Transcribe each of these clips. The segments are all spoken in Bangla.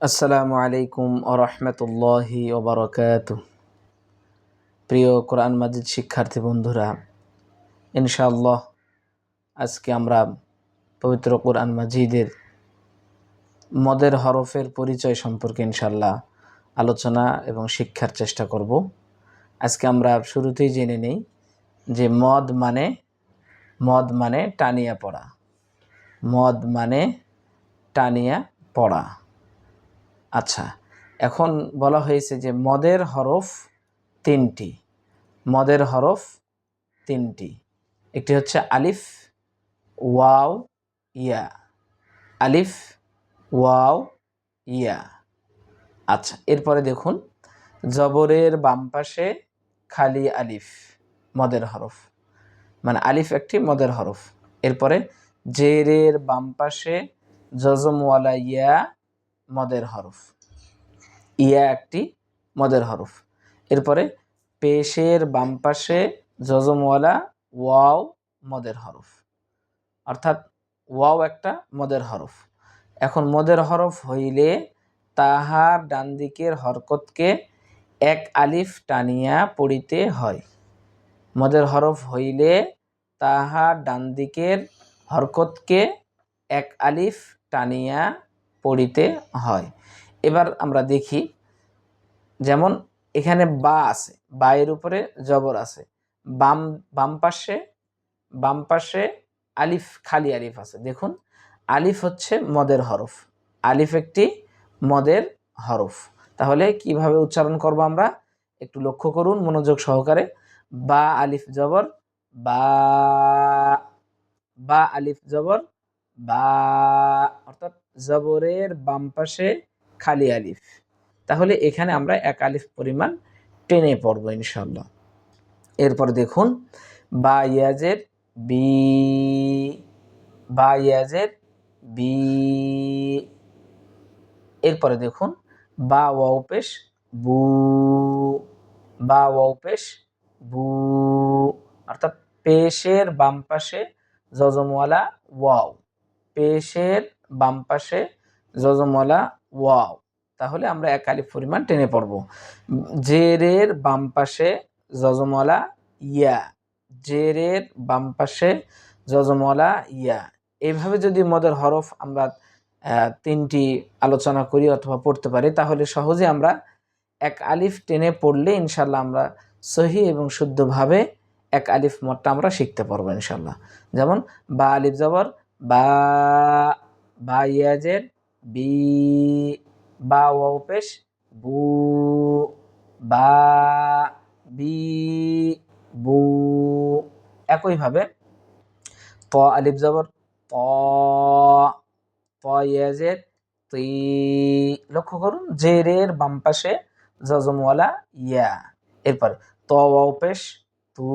আসসালামু আলাইকুম আরহামতুল্লাহি ওবরাকাতুহ। প্রিয় কোরআন মাজিদ শিক্ষার্থী বন্ধুরা, ইনশাআল্লাহ আজকে আমরা পবিত্র কোরআন মাজিদের মদের হরফের পরিচয় সম্পর্কে ইনশাআল্লাহ আলোচনা এবং শিক্ষার চেষ্টা করব। আজকে আমরা শুরুতেই জেনে নেই যে মদ মানে টানিয়া পড়া। মদ মানে টানিয়া পড়া। আচ্ছা, এখন বলা হয়েছে যে মদের হরফ তিনটি। মদের হরফ তিনটি, একটি হচ্ছে আলিফ, ওয়াও, ইয়া। আলিফ, ওয়াও, ইয়া। আচ্ছা, এরপরে দেখুন, জবরের বাম পাশে খালি আলিফ, মদের হরফ, মানে আলিফ একটি মদের হরফ। এরপরে জেরের বাম পাশে জজমওয়ালা ইয়া, মদের হরফ, ইয়া একটি মদের হরফ। এরপরে পেশের বাম পাশে জজমওয়ালা ওয়াও, মদের হরফ, অর্থাৎ ওয়াও একটা মদের হরফ। এখন মদের হরফ হইলে তাহার ডান দিকের হরকতকে এক আলিফ টানিয়া পড়িতে হয়। মদের হরফ হইলে তাহার ডান দিকের হরকতকে এক আলিফ টানিয়া পড়িতে হয়। এবার আমরা দেখি, যেমন এখানে বা আছে, বা এর উপরে জবর আছে, বাম পাশে আলিফ, খালি আলিফ আছে। দেখুন, আলিফ হচ্ছে মদের হরফ, আলিফ একটি মদের হরফ। তাহলে কিভাবে উচ্চারণ করব আমরা একটু লক্ষ্য করুন মনোযোগ সহকারে। বা আলিফ জবর বা, বা আলিফ জবর বা, অর্থাৎ জবরের বাম পাশে খালি আলিফ। তাহলে এখানে আমরা এক আলিফ পরিমাণ টেনে পড়ব ইনশাআল্লাহ। এরপর দেখুন, বা ইয়াজের বি, বা ইয়াজের বি। এরপরে দেখুন, বা ওয়াও পেশ বু, বা ওয়াও পেশ বু, অর্থাৎ পেশের বাম পাশে জজমওয়ালা ওয়াও, পেশের বাম পাশে জজমওয়ালা ওয়াও। তাহলে আমরা এক আলিফ পরিমাণ টেনে পড়ব। জেরের বাম পাশে জজমওয়ালা ইয়া, জেরের বাম পাশে জজমওয়ালা ইয়া। এইভাবে যদি মদের হরফ আমরা তিনটি আলোচনা করি অথবা পড়তে পারি, তাহলে সহজে আমরা এক আলিফ টেনে পড়লে ইনশাল্লাহ আমরা সহি এবং শুদ্ধভাবে এক আলিফ মদটা আমরা শিখতে পারবো ইনশাল্লাহ। যেমন বা আলিফ জবর বা, বা ইয়াজের বি, বা ওয়াও পেশ বু, বা বি বু। একইভাবে ত আলিফ জবর ত, ত ইয়াজের তি। লক্ষ্য করুন, জেরের বাম পাশে জজমওয়ালা ইয়া। এরপর ত ওয়াও পেশ তু,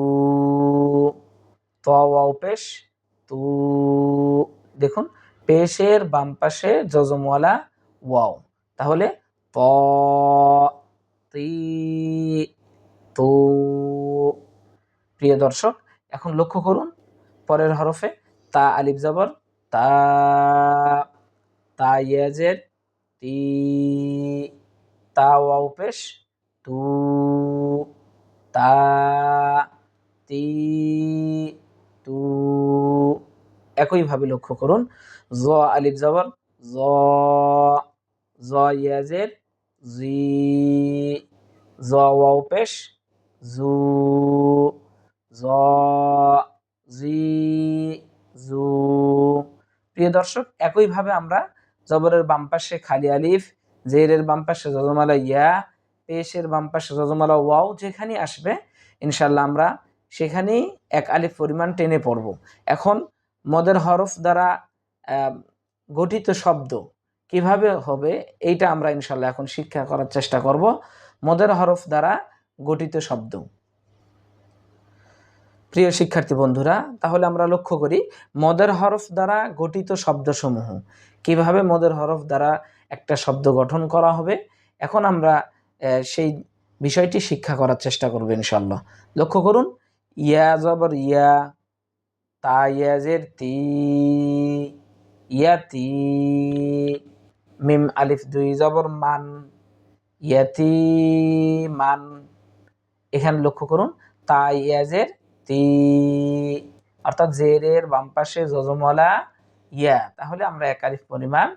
ত ওয়াও পেশ তু। দেখুন, পেশের বাম পাশে জজমওয়ালা ওয়াও। তাহলে ত তি তু। প্রিয় দর্শক, এখন লক্ষ্য করুন পরের হরফে তা আলিফ জবর তা, তা ইয়াজের তি, তা ওয়াও পেশ তু, তা তি তু। একইভাবে লক্ষ্য করুন, জ আলিফ জবর জ, জ ইয়াজের জি, জ ওয়াও পেশ জু, জ জি জু। প্রিয় দর্শক, একইভাবে আমরা জবরের বাম পাশে খালি আলিফ, জেরের বাম পাশে জজমালা ইয়া, পেশের বাম পাশে জজমালা ওয়াও যেখানে আসবে ইনশাল্লাহ আমরা সেখানেই এক আলিফ পরিমাণ টেনে পড়ব। এখন মদের হরফ দ্বারা গঠিত শব্দ কিভাবে হবে এইটা আমরা ইনশাল্লাহ এখন শিক্ষা করার চেষ্টা করব। মদের হরফ দ্বারা গঠিত শব্দ। প্রিয় শিক্ষার্থী বন্ধুরা, তাহলে আমরা লক্ষ্য করি মদের হরফ দ্বারা গঠিত শব্দসমূহ কিভাবে মদের হরফ দ্বারা একটা শব্দ গঠন করা হবে। এখন আমরা সেই বিষয়টি শিক্ষা করার চেষ্টা করব ইনশাআল্লাহ। লক্ষ্য করুন, ইয়া জবর ইয়া, তা ইয়াজের তি, ইয়াতি। মিম আলিফ দুই জবর মান, ইয়াতীমান। এখানে লক্ষ্য করুন তা ইয়াজের তি, অর্থাৎ জেরের বাম পাশে যজমওয়ালা ইয়া, তাহলে আমরা এক আলিফ পরিমাণ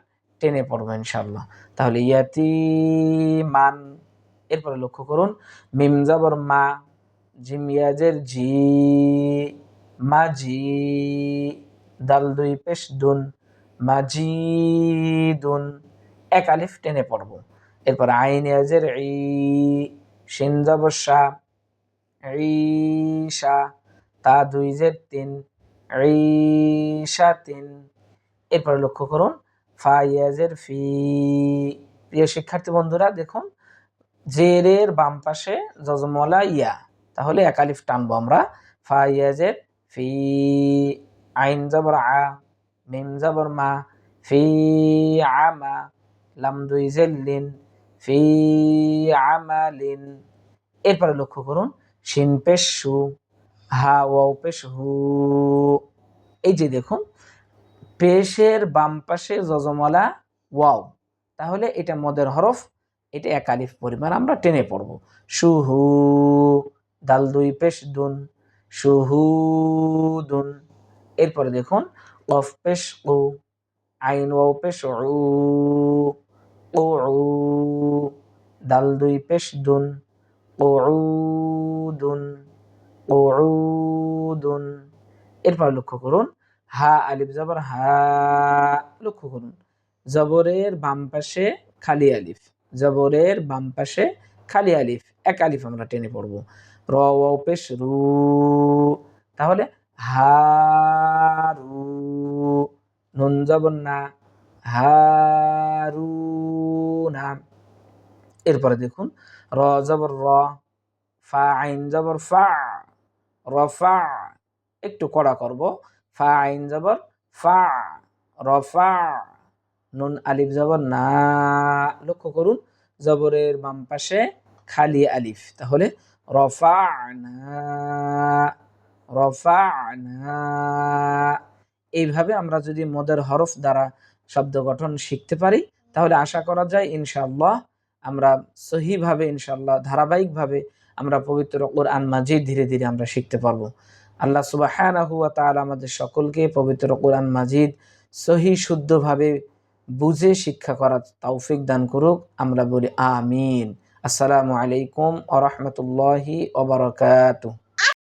টেনে পড়বো ইনশাআল্লাহ। তাহলে ইয়াতীমান। এরপরে লক্ষ্য করুন মিম জবর মা, জিম ইয়াজের জি, মাজি, দাল দুই পেশ দুন, মাজিদুন। এক আলিফ টেনে পড়বো। এরপর আইন ইয়াজের ই, শিন জবর শা, ঈশা, তা দুই জের তিন, ঈশাতিন। এরপরে লক্ষ্য করুন ফা ইয়াজের ফি। প্রিয় শিক্ষার্থী বন্ধুরা দেখুন জেরের বাম পাশে যজমওয়ালা ইয়া, তাহলে এক আলিফ টানবো আমরা। ফা ইয়াজের ফি, আইন জবর আ, মিম জবর মা, ফি আমা, লাম দুই জের লিন, ফি আমালিন। এরপরে লক্ষ্য করুন শিন পেশ সু, হা ওয়াও পেশ হু। এই যে দেখুন পেশের বাম পাশে যজমওয়ালা ওয়াও, তাহলে এটা মদের হরফ, এটা এক আলিফ পরিমাণ আমরা টেনে পড়ব। শুহু, দাল দুই পেশ দুন, শুহুদুন। এরপরে দেখুন কফ পেশ উ, আইন ওয়াও পেশ উ, উ, দাল দুই পেশ দুন, উউদুন, উউদুন। এরপর লক্ষ্য করুন হা আলিফ জবর হা, লক্ষ্য করুন জবরের বাম পাশে খালি আলিফ, জবরের বাম পাশে খালি আলিফ, এক আলিফ আমরা টেনে পড়ব। র ওয়াও পেশ রু, তাহলে হারু, নুন জবর না, হারুনা। এরপরে দেখুন র জবর র, ফা আইন জবর ফা, রফা, একটু কড়া করব, ফা আইন জবর ফা, রফা, নুন আলিফ জবর না। লক্ষ্য করুন জবরের বাম পাশে খালি আলিফ, তাহলে রফা'না, রফা'না। এইভাবে আমরা যদি মদের হরফ দ্বারা শব্দ গঠন শিখতে পারি, তাহলে আশা করা যায় ইনশাআল্লাহ আমরা সহিভাবে ইনশাআল্লাহ ধারাবাহিকভাবে আমরা পবিত্র কোরআন মাজিদ ধীরে ধীরে আমরা শিখতে পারবো। আল্লাহ সুবহানাহু ওয়া তাআলা আমাদের সকলকে পবিত্র কোরআন মাজিদ সহি শুদ্ধভাবে বুঝে শিক্ষা করার তৌফিক দান করুক। আমরা বলি আমিন। আসসালামু আলাইকুম ওয়া রাহমাতুল্লাহি ওয়া বারাকাতুহু।